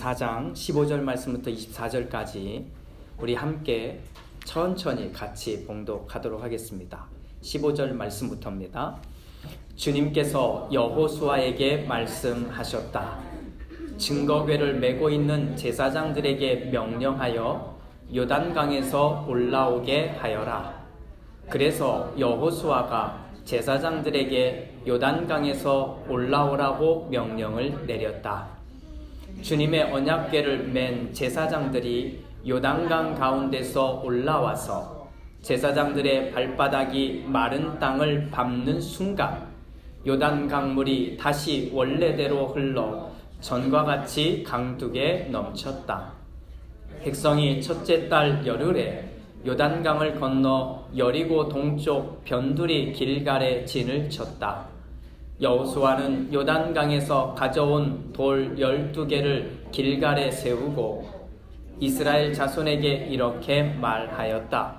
4장 15절 말씀부터 24절까지 우리 함께 천천히 같이 봉독하도록 하겠습니다. 15절 말씀부터입니다. 주님께서 여호수아에게 말씀하셨다. 증거궤를 메고 있는 제사장들에게 명령하여 요단강에서 올라오게 하여라. 그래서 여호수아가 제사장들에게 요단강에서 올라오라고 명령을 내렸다. 주님의 언약궤를 맨 제사장들이 요단강 가운데서 올라와서 제사장들의 발바닥이 마른 땅을 밟는 순간 요단강물이 다시 원래대로 흘러 전과 같이 강둑에 넘쳤다. 백성이 첫째 달 열흘에 요단강을 건너 여리고 동쪽 변두리 길갈에 진을 쳤다. 여호수아는 요단강에서 가져온 돌 12개를 길갈에 세우고 이스라엘 자손에게 이렇게 말하였다.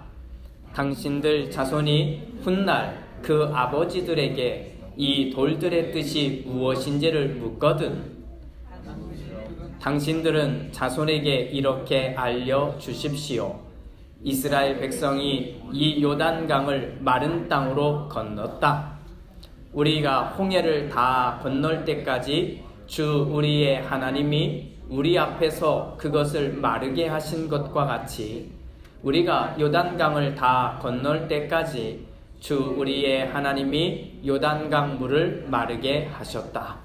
당신들 자손이 훗날 그 아버지들에게 이 돌들의 뜻이 무엇인지를 묻거든 당신들은 자손에게 이렇게 알려주십시오. 이스라엘 백성이 이 요단강을 마른 땅으로 건넜다. 우리가 홍해를 다 건널 때까지 주 우리의 하나님이 우리 앞에서 그것을 마르게 하신 것과 같이 우리가 요단강을 다 건널 때까지 주 우리의 하나님이 요단강 물을 마르게 하셨다.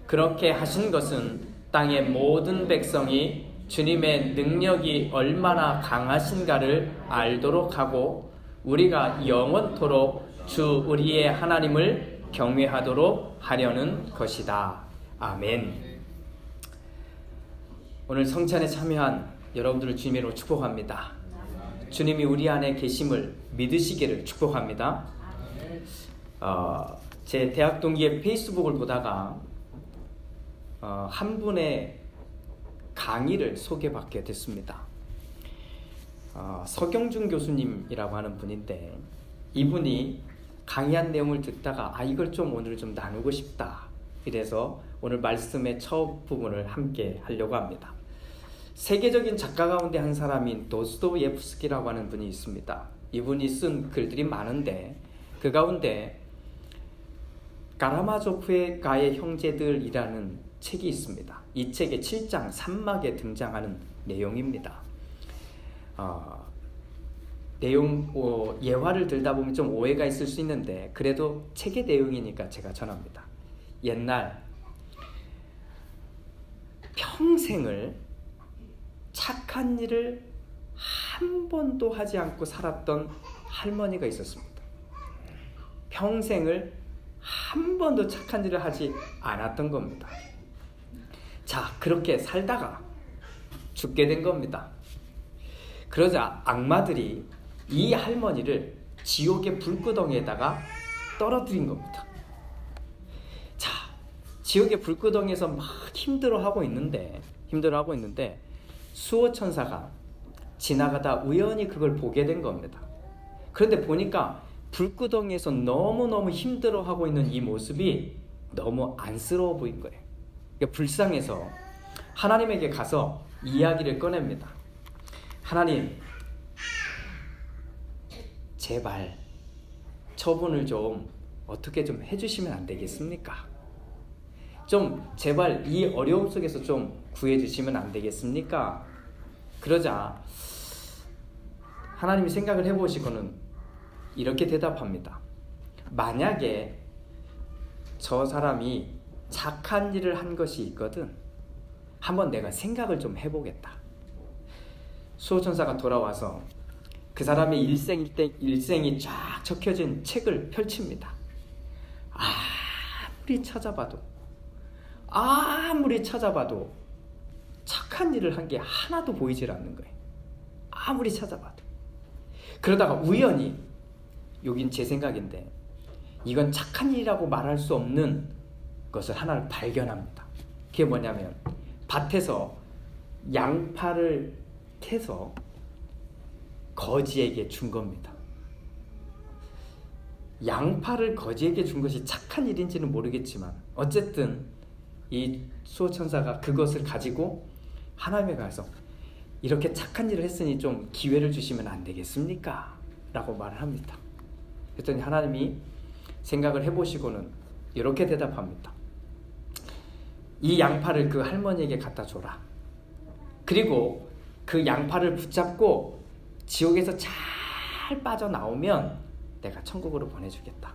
그렇게 하신 것은 땅의 모든 백성이 주님의 능력이 얼마나 강하신가를 알도록 하고 우리가 영원토록 주 우리의 하나님을 경외하도록 하려는 것이다. 아멘. 오늘 성찬에 참여한 여러분들을 주님으로 축복합니다. 주님이 우리 안에 계심을 믿으시기를 축복합니다. 제 대학 동기의 페이스북을 보다가 한 분의 강의를 소개받게 됐습니다. 서경준 교수님이라고 하는 분인데 이분이 강의한 내용을 듣다가 이걸 좀 오늘 좀 나누고 싶다. 이래서 오늘 말씀의 첫 부분을 함께 하려고 합니다. 세계적인 작가 가운데 한 사람인 도스토옙스키라고 하는 분이 있습니다. 이분이 쓴 글들이 많은데 그 가운데 가라마조프의 가의 형제들이라는 책이 있습니다. 이 책의 7장 3막에 등장하는 내용입니다. 예화를 들다 보면 좀 오해가 있을 수 있는데 그래도 책의 내용이니까 제가 전합니다. 옛날 평생을 착한 일을 한 번도 하지 않고 살았던 할머니가 있었습니다. 평생을 한 번도 착한 일을 하지 않았던 겁니다. 자, 그렇게 살다가 죽게 된 겁니다. 그러자 악마들이 이 할머니를 지옥의 불구덩이에다가 떨어뜨린 겁니다. 자, 지옥의 불구덩이에서 막 힘들어하고 있는데 수호천사가 지나가다 우연히 그걸 보게 된 겁니다. 그런데 보니까 불구덩이에서 너무너무 힘들어하고 있는 이 모습이 너무 안쓰러워 보인 거예요. 그러니까 불쌍해서 하나님에게 가서 이야기를 꺼냅니다. 하나님, 제발 처분을 좀 어떻게 좀 해주시면 안 되겠습니까? 좀 제발 이 어려움 속에서 좀 구해주시면 안 되겠습니까? 그러자 하나님이 생각을 해보시고는 이렇게 대답합니다. 만약에 저 사람이 착한 일을 한 것이 있거든 한번 내가 생각을 좀 해보겠다. 수호천사가 돌아와서 그 사람의 일생이 쫙 적혀진 책을 펼칩니다. 아무리 찾아봐도 착한 일을 한 게 하나도 보이질 않는 거예요. 아무리 찾아봐도. 그러다가 우연히, 여긴 제 생각인데 이건 착한 일이라고 말할 수 없는 것을 하나를 발견합니다. 그게 뭐냐면 밭에서 양파를 캐서 거지에게 준 겁니다. 양파를 거지에게 준 것이 착한 일인지는 모르겠지만 어쨌든 이 수호천사가 그것을 가지고 하나님에 가서 이렇게 착한 일을 했으니 좀 기회를 주시면 안 되겠습니까? 라고 말을 합니다. 그랬더니 하나님이 생각을 해보시고는 이렇게 대답합니다. 이 양파를 그 할머니에게 갖다 줘라. 그리고 그 양파를 붙잡고 지옥에서 잘 빠져나오면 내가 천국으로 보내주겠다.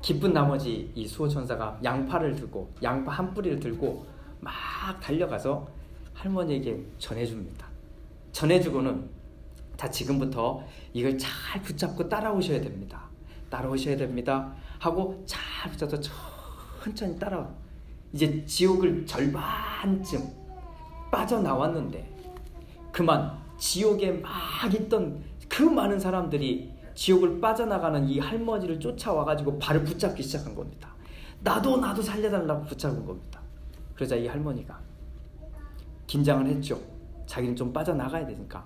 기쁜 나머지 이 수호천사가 양파를 들고, 양파 한 뿌리를 들고 막 달려가서 할머니에게 전해줍니다. 전해주고는 자, 지금부터 이걸 잘 붙잡고 따라오셔야 됩니다. 따라오셔야 됩니다 하고 잘 붙잡아서 천천히 따라와. 이제 지옥을 절반쯤 빠져나왔는데 그만 지옥에 막 있던 그 많은 사람들이 지옥을 빠져나가는 이 할머니를 쫓아와가지고 발을 붙잡기 시작한 겁니다. 나도 살려달라고 붙잡은 겁니다. 그러자 이 할머니가 긴장을 했죠. 자기는 좀 빠져나가야 되니까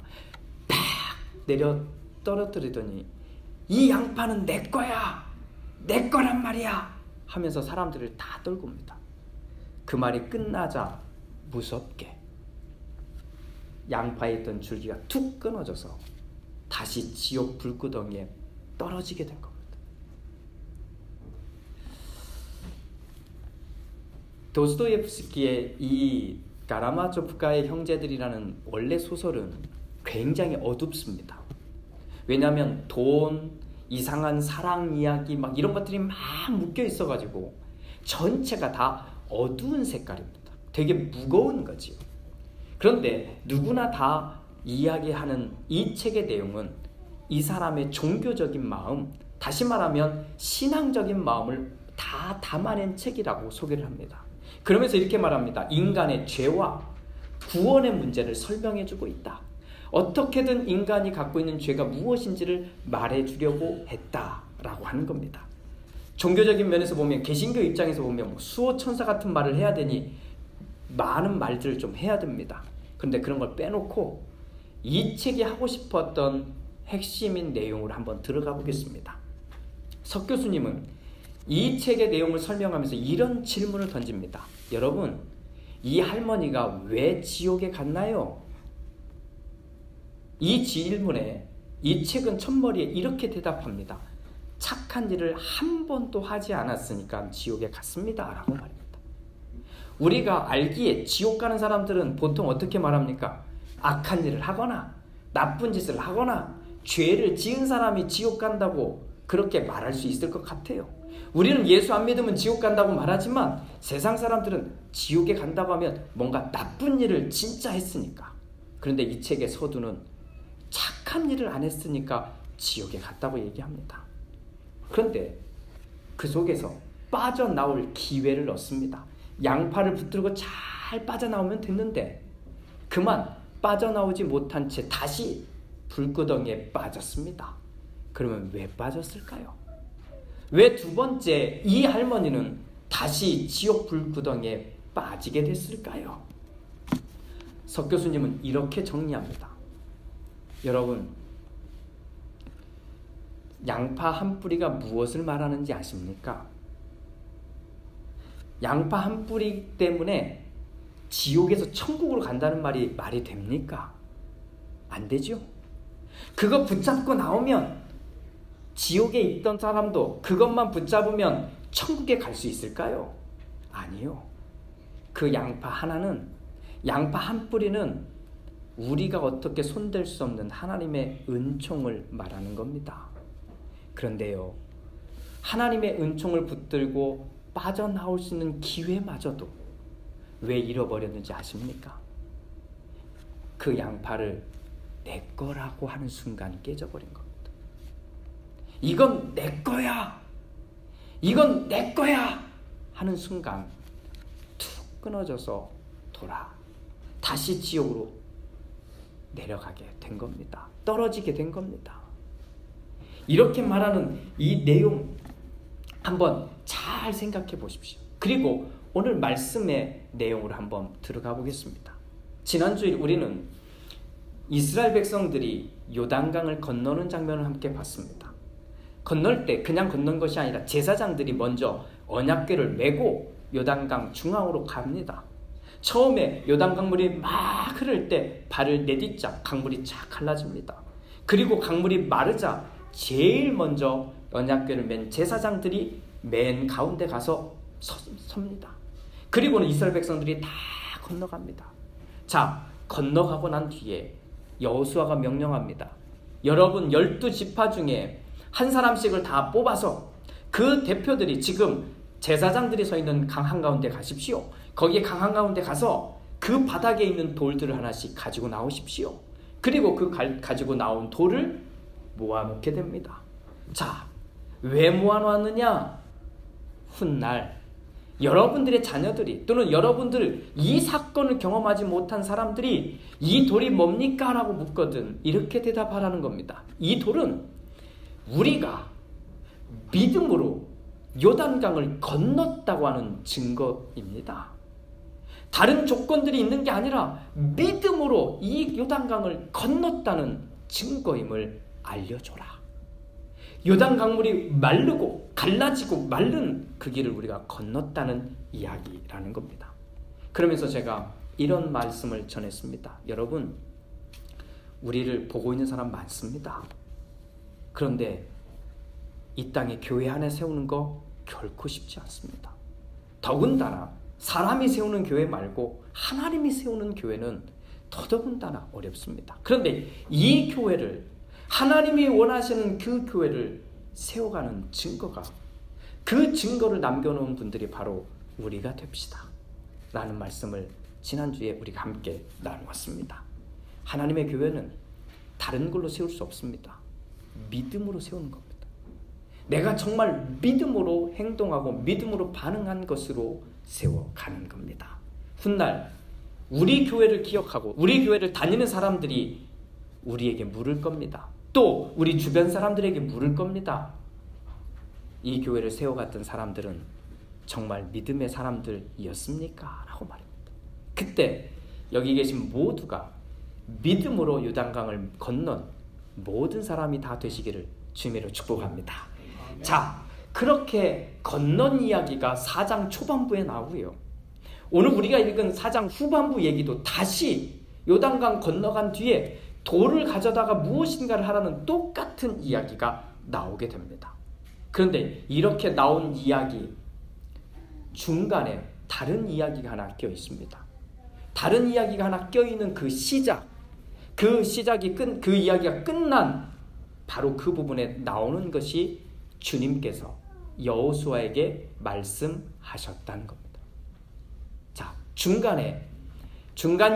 팍 내려 떨어뜨리더니 이 양파는 내 거야, 내 거란 말이야 하면서 사람들을 다 떨굽니다. 그 말이 끝나자 무섭게 양파에 있던 줄기가 툭 끊어져서 다시 지옥 불구덩이에 떨어지게 된 겁니다. 도스토옙스키의 이 가라마조프카의 형제들이라는 원래 소설은 굉장히 어둡습니다. 왜냐하면 돈, 이상한 사랑 이야기 막 이런 것들이 막 묶여 있어가지고 전체가 다 어두운 색깔입니다. 되게 무거운 거지요. 그런데 누구나 다 이야기하는 이 책의 내용은 이 사람의 종교적인 마음, 다시 말하면 신앙적인 마음을 다 담아낸 책이라고 소개를 합니다. 그러면서 이렇게 말합니다. 인간의 죄와 구원의 문제를 설명해주고 있다. 어떻게든 인간이 갖고 있는 죄가 무엇인지를 말해주려고 했다라고 하는 겁니다. 종교적인 면에서 보면, 개신교 입장에서 보면 수호천사 같은 말을 해야 되니 많은 말들을 좀 해야 됩니다. 그런데 그런 걸 빼놓고 이 책이 하고 싶었던 핵심인 내용을 한번 들어가 보겠습니다. 석 교수님은 이 책의 내용을 설명하면서 이런 질문을 던집니다. 여러분, 이 할머니가 왜 지옥에 갔나요? 이 질문에 이 책은 첫머리에 이렇게 대답합니다. 착한 일을 한 번도 하지 않았으니까 지옥에 갔습니다 라고 말입니다. 우리가 알기에 지옥 가는 사람들은 보통 어떻게 말합니까? 악한 일을 하거나 나쁜 짓을 하거나 죄를 지은 사람이 지옥 간다고 그렇게 말할 수 있을 것 같아요. 우리는 예수 안 믿으면 지옥 간다고 말하지만 세상 사람들은 지옥에 간다고 하면 뭔가 나쁜 일을 진짜 했으니까. 그런데 이 책의 서두는 착한 일을 안 했으니까 지옥에 갔다고 얘기합니다. 그런데 그 속에서 빠져나올 기회를 얻습니다. 양파를 붙들고 잘 빠져나오면 됐는데 그만 빠져나오지 못한 채 다시 불구덩이에 빠졌습니다. 그러면 왜 빠졌을까요? 왜 두 번째 이 할머니는 다시 지옥 불구덩이에 빠지게 됐을까요? 석 교수님은 이렇게 정리합니다. 여러분, 양파 한 뿌리가 무엇을 말하는지 아십니까? 양파 한 뿌리 때문에 지옥에서 천국으로 간다는 말이 됩니까? 안 되죠? 그거 붙잡고 나오면 지옥에 있던 사람도 그것만 붙잡으면 천국에 갈 수 있을까요? 아니요. 그 양파 하나는, 양파 한 뿌리는 우리가 어떻게 손댈 수 없는 하나님의 은총을 말하는 겁니다. 그런데요, 하나님의 은총을 붙들고 빠져나올 수 있는 기회마저도 왜 잃어버렸는지 아십니까? 그 양파를 내 거라고 하는 순간 깨져버린 겁니다. 이건 내 거야! 이건 내 거야! 하는 순간 툭 끊어져서 다시 지옥으로 내려가게 된 겁니다. 떨어지게 된 겁니다. 이렇게 말하는 이 내용 한번 잘 생각해 보십시오. 그리고 오늘 말씀의 내용으로 한번 들어가 보겠습니다. 지난주에 우리는 이스라엘 백성들이 요단강을 건너는 장면을 함께 봤습니다. 건널 때 그냥 건넌 것이 아니라 제사장들이 먼저 언약궤를 메고 요단강 중앙으로 갑니다. 처음에 요단 강물이 막 흐를 때 발을 내딛자 강물이 쫙 갈라집니다. 그리고 강물이 마르자 제일 먼저 언약궤를 맨 제사장들이 맨 가운데 가서 섭니다. 그리고는 이스라엘 백성들이 다 건너갑니다. 자, 건너가고 난 뒤에 여호수아가 명령합니다. 여러분 12지파 중에 한 사람씩을 다 뽑아서 그 대표들이 지금 제사장들이 서 있는 강 한가운데 가십시오. 거기 강 한가운데 가서 그 바닥에 있는 돌들을 하나씩 가지고 나오십시오. 그리고 그 가지고 나온 돌을 모아놓게 됩니다. 자, 왜 모아놓았느냐? 훗날 여러분들의 자녀들이 또는 여러분들 이 사건을 경험하지 못한 사람들이 이 돌이 뭡니까? 라고 묻거든 이렇게 대답하라는 겁니다. 이 돌은 우리가 믿음으로 요단강을 건넜다고 하는 증거입니다. 다른 조건들이 있는 게 아니라 믿음으로 이 요단강을 건넜다는 증거임을 알려줘라. 요단 강물이 마르고 갈라지고 마른 그 길을 우리가 건넜다는 이야기라는 겁니다. 그러면서 제가 이런 말씀을 전했습니다. 여러분, 우리를 보고 있는 사람 많습니다. 그런데 이 땅에 교회 하나 세우는 거 결코 쉽지 않습니다. 더군다나 사람이 세우는 교회 말고 하나님이 세우는 교회는 더더군다나 어렵습니다. 그런데 이 교회를 하나님이 원하시는 그 교회를 세워가는 증거가 그 증거를 남겨놓은 분들이 바로 우리가 됩시다 라는 말씀을 지난주에 우리가 함께 나누었습니다. 하나님의 교회는 다른 걸로 세울 수 없습니다. 믿음으로 세우는 겁니다. 내가 정말 믿음으로 행동하고 믿음으로 반응한 것으로 세워가는 겁니다. 훗날 우리 교회를 기억하고 우리 교회를 다니는 사람들이 우리에게 물을 겁니다. 또 우리 주변 사람들에게 물을 겁니다. 이 교회를 세워갔던 사람들은 정말 믿음의 사람들이었습니까? 라고 말합니다. 그때 여기 계신 모두가 믿음으로 요단강을 건넌 모든 사람이 다 되시기를 주님으로 축복합니다. 자, 그렇게 건넌 이야기가 4장 초반부에 나오고요. 오늘 우리가 읽은 4장 후반부 얘기도 다시 요단강 건너간 뒤에 돌을 가져다가 무엇인가를 하라는 똑같은 이야기가 나오게 됩니다. 그런데 이렇게 나온 이야기 중간에 다른 이야기가 하나 껴 있습니다. 다른 이야기가 하나 껴 있는 그 시작, 그 이야기가 끝난 바로 그 부분에 나오는 것이 주님께서 여호수아에게 말씀하셨다는 겁니다. 자, 중간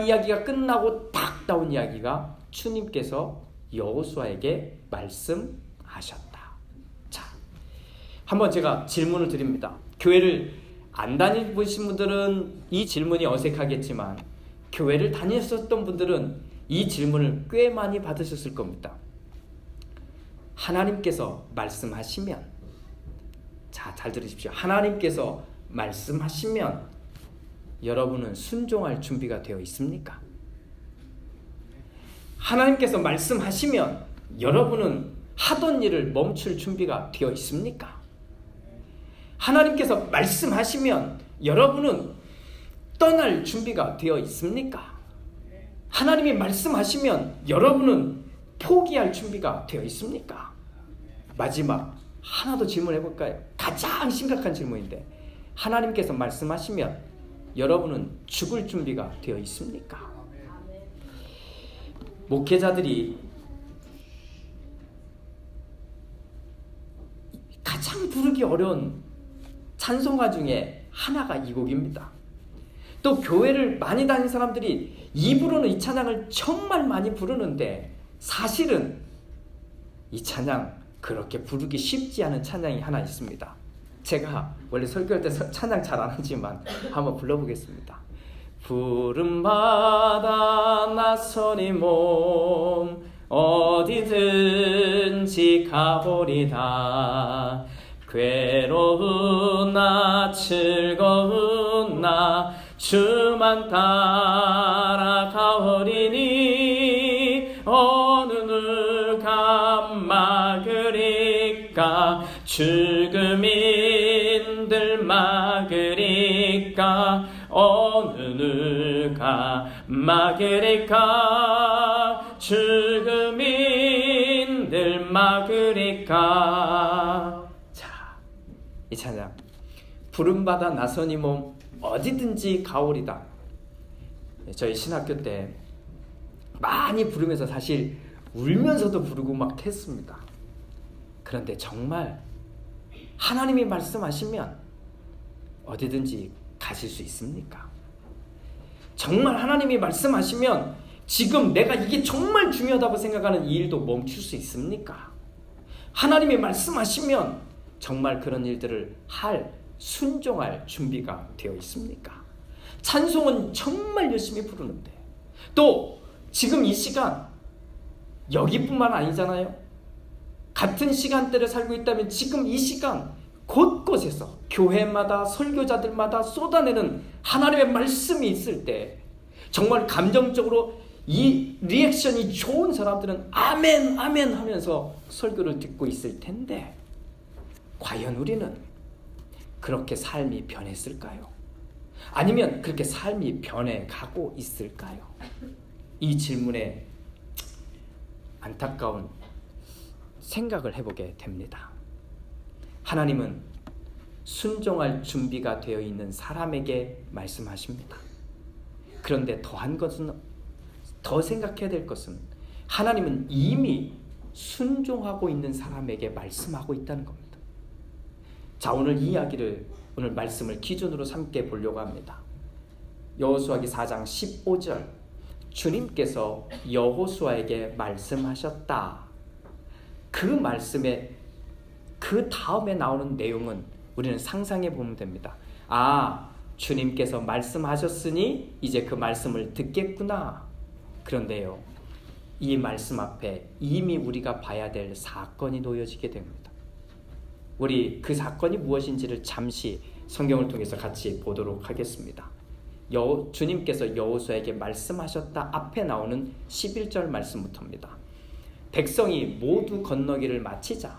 이야기가 끝나고 딱 나온 이야기가 주님께서 여호수아에게 말씀하셨다. 자, 한번 제가 질문을 드립니다. 교회를 안 다니신 분들은 이 질문이 어색하겠지만 교회를 다녔었던 분들은 이 질문을 꽤 많이 받으셨을 겁니다. 하나님께서 말씀하시면, 자, 잘 들으십시오. 하나님께서 말씀하시면 여러분은 순종할 준비가 되어 있습니까? 하나님께서 말씀하시면 여러분은 하던 일을 멈출 준비가 되어 있습니까? 하나님께서 말씀하시면 여러분은 떠날 준비가 되어 있습니까? 하나님이 말씀하시면 여러분은 포기할 준비가 되어 있습니까? 마지막 하나 더 질문해 볼까요? 가장 심각한 질문인데, 하나님께서 말씀하시면 여러분은 죽을 준비가 되어 있습니까? 목회자들이 가장 부르기 어려운 찬송가 중에 하나가 이 곡입니다. 또 교회를 많이 다니는 사람들이 입으로는 이 찬양을 정말 많이 부르는데 사실은 이 찬양 그렇게 부르기 쉽지 않은 찬양이 하나 있습니다. 제가 원래 설교할 때 찬양 잘 안 하지만 한번 불러보겠습니다. 부름받아 나서니 몸 어디든지 가보리다. 괴로우나 즐거우나 주만 따라가오리니 어느 누가 막으리까. 죽음인들 막으리까. 어느 누가 막으리까 죽음인들 막으리까. 자, 이 찬양 부름받아 나서니 몸 어디든지 가오리다. 저희 신학교 때 많이 부르면서 사실 울면서도 부르고 막 했습니다. 그런데 정말 하나님이 말씀하시면 어디든지 가실 수 있습니까? 정말 하나님이 말씀하시면 지금 내가 이게 정말 중요하다고 생각하는 이 일도 멈출 수 있습니까? 하나님이 말씀하시면 정말 그런 일들을 순종할 준비가 되어 있습니까? 찬송은 정말 열심히 부르는데 또 지금 이 시간 여기뿐만 아니잖아요. 같은 시간대를 살고 있다면 지금 이 시간 곳곳에서 교회마다 설교자들마다 쏟아내는 하나님의 말씀이 있을 때 정말 감정적으로 이 리액션이 좋은 사람들은 아멘 아멘 하면서 설교를 듣고 있을 텐데 과연 우리는 그렇게 삶이 변했을까요? 아니면 그렇게 삶이 변해가고 있을까요? 이 질문에 안타까운 생각을 해보게 됩니다. 하나님은 순종할 준비가 되어 있는 사람에게 말씀하십니다. 그런데 더 생각해야 될 것은 하나님은 이미 순종하고 있는 사람에게 말씀하고 있다는 겁니다. 자, 오늘 말씀을 기준으로 삼게 보려고 합니다. 여호수아기 4장 15절 주님께서 여호수아에게 말씀하셨다. 그 말씀에 그 다음에 나오는 내용은 우리는 상상해 보면 됩니다. 아, 주님께서 말씀하셨으니 이제 그 말씀을 듣겠구나. 그런데요, 이 말씀 앞에 이미 우리가 봐야 될 사건이 놓여지게 됩니다. 우리 그 사건이 무엇인지를 잠시 성경을 통해서 같이 보도록 하겠습니다. 주님께서 여호수아에게 말씀하셨다 앞에 나오는 11절 말씀부터입니다. 백성이 모두 건너기를 마치자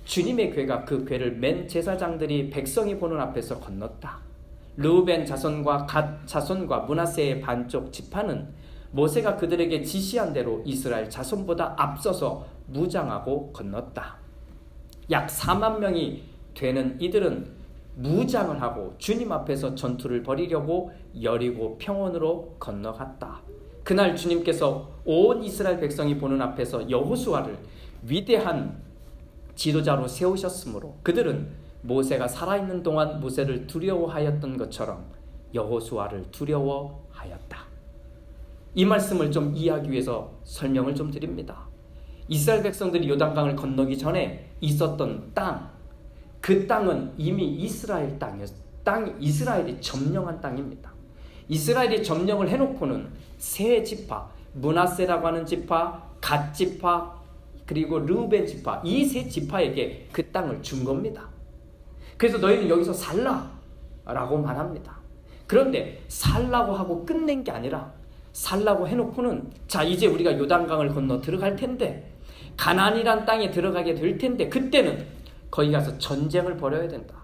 주님의 궤가 그 궤를 맨 제사장들이 백성이 보는 앞에서 건넜다. 르우벤 자손과 갓 자손과 므낫세의 반쪽 지파는 모세가 그들에게 지시한 대로 이스라엘 자손보다 앞서서 무장하고 건넜다. 약 4만 명이 되는 이들은 무장을 하고 주님 앞에서 전투를 벌이려고 여리고 평원으로 건너갔다. 그날 주님께서 온 이스라엘 백성이 보는 앞에서 여호수아를 위대한 지도자로 세우셨으므로 그들은 모세가 살아있는 동안 모세를 두려워하였던 것처럼 여호수아를 두려워하였다. 이 말씀을 좀 이해하기 위해서 설명을 좀 드립니다. 이스라엘 백성들이 요단강을 건너기 전에 있었던 땅, 그 땅은 이미 이스라엘 이스라엘이 점령한 땅입니다. 이스라엘이 점령을 해놓고는 세 지파, 므낫세라고 하는 지파, 갓 지파, 그리고 르우벤 지파, 이 세 지파에게 그 땅을 준 겁니다. 그래서 너희는 여기서 살라라고 말합니다. 그런데 살라고 하고 끝낸 게 아니라 살라고 해놓고는 자, 이제 우리가 요단강을 건너 들어갈 텐데 가나안이란 땅에 들어가게 될 텐데 그때는 거기 가서 전쟁을 벌여야 된다.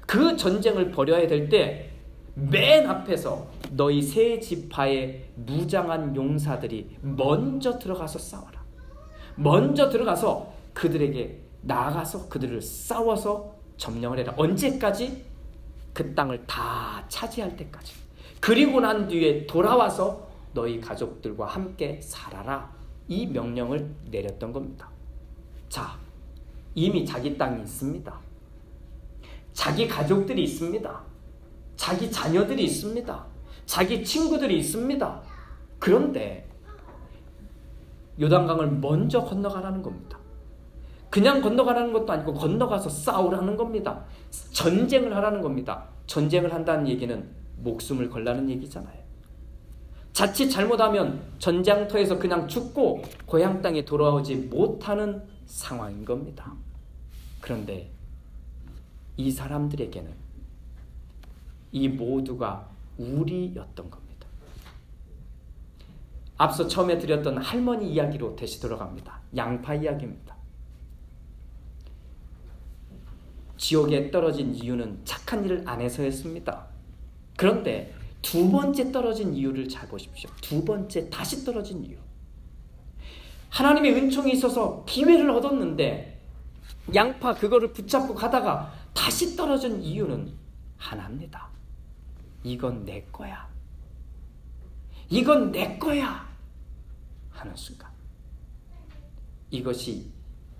그 전쟁을 벌여야 될 때 맨 앞에서 너희 세 지파의 무장한 용사들이 먼저 들어가서 싸워라. 먼저 들어가서 그들에게 나아가서 그들을 싸워서 점령을 해라. 언제까지? 그 땅을 다 차지할 때까지. 그리고 난 뒤에 돌아와서 너희 가족들과 함께 살아라. 이 명령을 내렸던 겁니다. 자, 이미 자기 땅이 있습니다. 자기 가족들이 있습니다. 자기 자녀들이 있습니다. 자기 친구들이 있습니다. 그런데 요단강을 먼저 건너가라는 겁니다. 그냥 건너가라는 것도 아니고 건너가서 싸우라는 겁니다. 전쟁을 하라는 겁니다. 전쟁을 한다는 얘기는 목숨을 걸라는 얘기잖아요. 자칫 잘못하면 전장터에서 그냥 죽고 고향 땅에 돌아오지 못하는 상황인 겁니다. 그런데 이 사람들에게는 이 모두가 우리였던 겁니다. 앞서 처음에 드렸던 할머니 이야기로 다시 돌아갑니다. 양파 이야기입니다. 지옥에 떨어진 이유는 착한 일을 안 해서였습니다. 그런데 두 번째 떨어진 이유를 잘 보십시오. 두 번째 다시 떨어진 이유. 하나님의 은총이 있어서 기회를 얻었는데 양파 그거를 붙잡고 가다가 다시 떨어진 이유는 하나입니다. 이건 내 거야. 이건 내 거야. 하는 순간. 이것이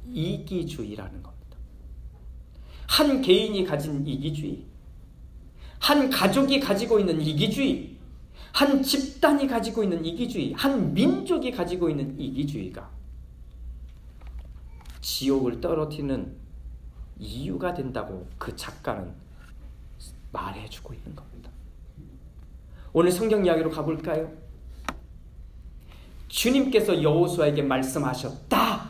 이기주의라는 겁니다. 한 개인이 가진 이기주의, 한 가족이 가지고 있는 이기주의, 한 집단이 가지고 있는 이기주의, 한 민족이 가지고 있는 이기주의가 지옥을 떨어뜨리는 이유가 된다고 그 작가는 말해주고 있는 겁니다. 오늘 성경 이야기로 가볼까요? 주님께서 여호수아에게 말씀하셨다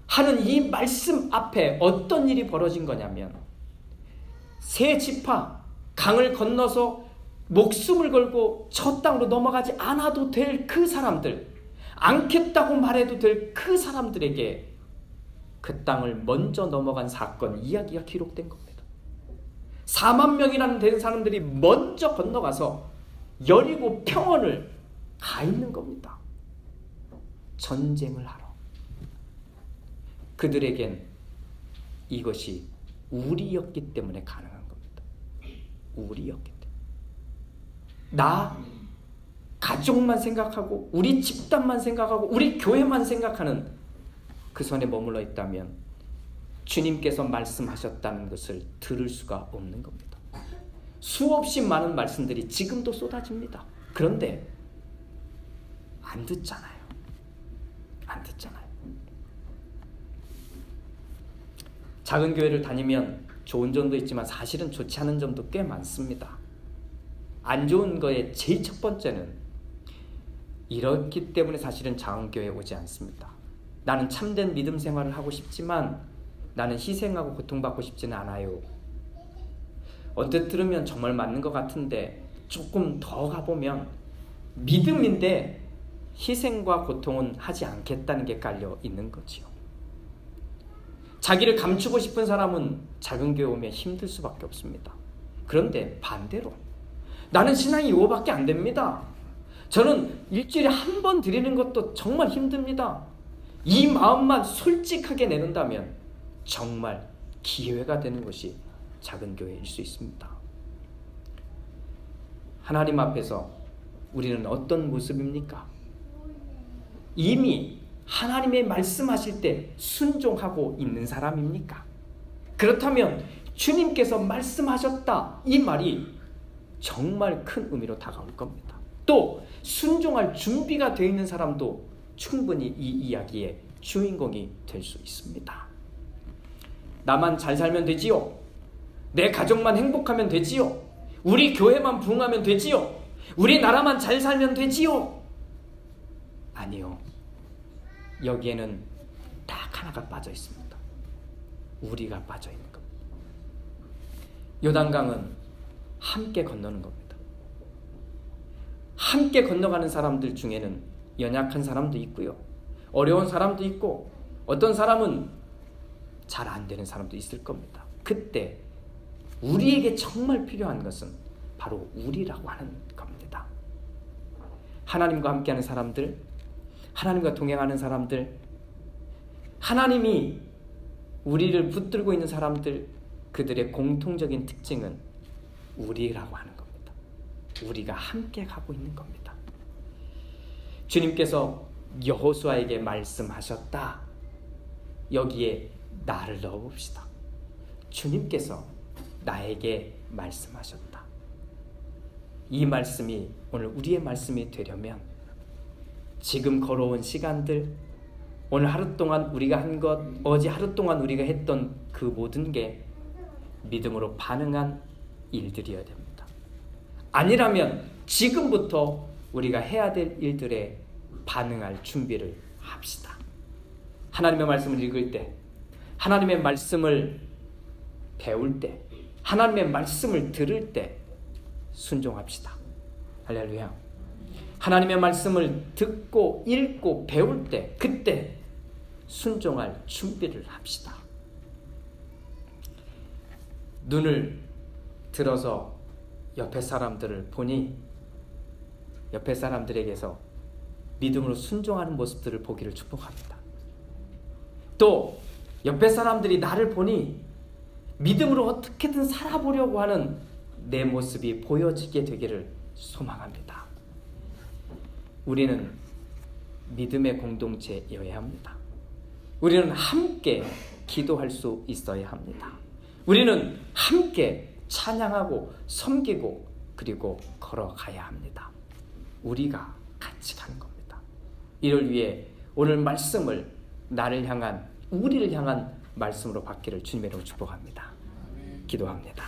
하는 이 말씀 앞에 어떤 일이 벌어진 거냐면, 세 지파 강을 건너서 목숨을 걸고 저 땅으로 넘어가지 않아도 될 그 사람들, 않겠다고 말해도 될 그 사람들에게 그 땅을 먼저 넘어간 사건 이야기가 기록된 겁니다. 4만 명이라는 되는 사람들이 먼저 건너가서 여리고 평원을 가 있는 겁니다. 전쟁을 하러. 그들에겐 이것이 우리였기 때문에 가능한 겁니다. 우리였기 때문에. 나 가족만 생각하고 우리 집단만 생각하고 우리 교회만 생각하는 그 선에 머물러 있다면 주님께서 말씀하셨다는 것을 들을 수가 없는 겁니다. 수없이 많은 말씀들이 지금도 쏟아집니다. 그런데 안 듣잖아요. 안 듣잖아요. 작은 교회를 다니면 좋은 점도 있지만 사실은 좋지 않은 점도 꽤 많습니다. 안 좋은 거에 제일 첫 번째는 이렇기 때문에 사실은 작은 교회에 오지 않습니다. 나는 참된 믿음 생활을 하고 싶지만 나는 희생하고 고통받고 싶지는 않아요. 언뜻 들으면 정말 맞는 것 같은데 조금 더 가보면 믿음인데 희생과 고통은 하지 않겠다는 게 깔려 있는 거지요. 자기를 감추고 싶은 사람은 작은 교회 오면 힘들 수밖에 없습니다. 그런데 반대로 나는 신앙이 이거밖에 안 됩니다. 저는 일주일에 한 번 드리는 것도 정말 힘듭니다. 이 마음만 솔직하게 내놓는다면 정말 기회가 되는 것이 작은 교회일 수 있습니다. 하나님 앞에서 우리는 어떤 모습입니까? 이미 하나님의 말씀하실 때 순종하고 있는 사람입니까? 그렇다면 주님께서 말씀하셨다 이 말이 정말 큰 의미로 다가올 겁니다. 또 순종할 준비가 되어 있는 사람도 충분히 이 이야기의 주인공이 될 수 있습니다. 나만 잘 살면 되지요. 내 가족만 행복하면 되지요. 우리 교회만 부흥하면 되지요. 우리 나라만 잘 살면 되지요. 아니요. 여기에는 딱 하나가 빠져 있습니다. 우리가 빠져 있는 겁니다. 요단강은 함께 건너는 겁니다. 함께 건너가는 사람들 중에는 연약한 사람도 있고요. 어려운 사람도 있고 어떤 사람은 잘 안 되는 사람도 있을 겁니다. 그때 우리에게 정말 필요한 것은 바로 우리라고 하는 겁니다. 하나님과 함께하는 사람들, 하나님과 동행하는 사람들, 하나님이 우리를 붙들고 있는 사람들, 그들의 공통적인 특징은 우리라고 하는 겁니다. 우리가 함께 가고 있는 겁니다. 주님께서 여호수아에게 말씀하셨다. 여기에 나를 넣어봅시다. 주님께서 나에게 말씀하셨다. 이 말씀이 오늘 우리의 말씀이 되려면 지금 걸어온 시간들, 오늘 하루 동안 우리가 한 것, 어제 하루 동안 우리가 했던 그 모든 게 믿음으로 반응한 일들이어야 됩니다. 아니라면 지금부터 우리가 해야 될 일들에 반응할 준비를 합시다. 하나님의 말씀을 읽을 때, 하나님의 말씀을 배울 때, 하나님의 말씀을 들을 때 순종합시다. 할렐루야. 하나님의 말씀을 듣고 읽고 배울 때, 그때 순종할 준비를 합시다. 눈을 들어서 옆에 사람들을 보니 옆에 사람들에게서 믿음으로 순종하는 모습들을 보기를 축복합니다. 또 옆에 사람들이 나를 보니 믿음으로 어떻게든 살아보려고 하는 내 모습이 보여지게 되기를 소망합니다. 우리는 믿음의 공동체여야 합니다. 우리는 함께 기도할 수 있어야 합니다. 우리는 함께 찬양하고 섬기고 그리고 걸어가야 합니다. 우리가 같이 가는 겁니다. 이를 위해 오늘 말씀을 나를 향한, 우리를 향한 말씀으로 받기를 주님의 이름으로 축복합니다. 기도합니다.